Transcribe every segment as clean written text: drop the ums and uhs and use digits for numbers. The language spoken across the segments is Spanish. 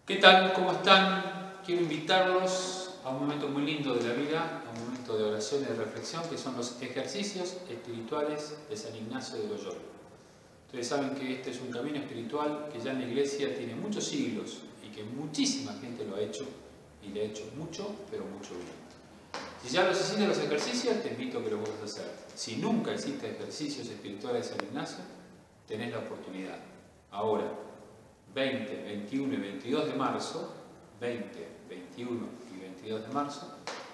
¿Qué tal? ¿Cómo están? Quiero invitarlos a un momento muy lindo de la vida, a un momento de oración y de reflexión, que son los ejercicios espirituales de San Ignacio de Loyola. Ustedes saben que este es un camino espiritual que ya en la Iglesia tiene muchos siglos y que muchísima gente lo ha hecho y le ha hecho mucho, pero mucho bien. Si ya los hiciste los ejercicios, te invito a que lo vuelvas a hacer. Si nunca hiciste ejercicios espirituales de San Ignacio, tenés la oportunidad. Ahora, 20, 21 y 22 de marzo, 20, 21 y 22 de marzo,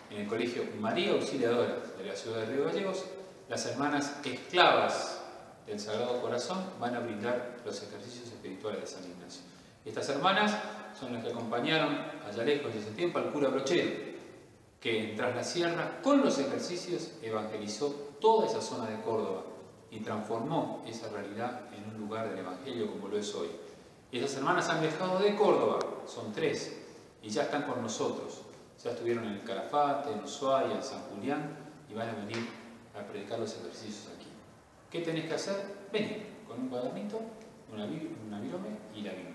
en el Colegio María Auxiliadora de la ciudad de Río Gallegos, las hermanas esclavas del Sagrado Corazón van a brindar los ejercicios espirituales de San Ignacio. Estas hermanas son las que acompañaron allá lejos de ese tiempo al cura Brochero, que tras la sierra, con los ejercicios, evangelizó toda esa zona de Córdoba y transformó esa realidad en un lugar del Evangelio como lo es hoy. Y esas hermanas han viajado de Córdoba, son 3, y ya están con nosotros. Ya estuvieron en el Calafate, en Ushuaia, en San Julián, y van a venir a predicar los ejercicios aquí. ¿Qué tenés que hacer? Venir con un cuadernito, una virome y la Biblia.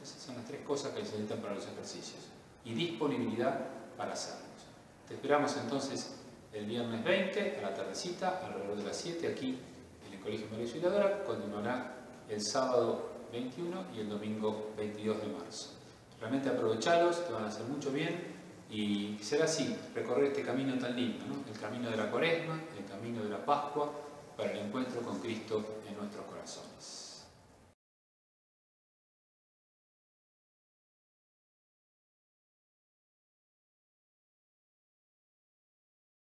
Esas son las 3 cosas que se necesitan para los ejercicios. Y disponibilidad para hacerlos. Te esperamos entonces el viernes 20, a la tardecita, alrededor de las 7, aquí en el Colegio María Auxiliadora. Continuará el sábado 21 y el domingo 22 de marzo. Realmente aprovechalos, te van a hacer mucho bien y será así, recorrer este camino tan lindo, ¿no? El camino de la Cuaresma, el camino de la Pascua, para el encuentro con Cristo en nuestros corazones.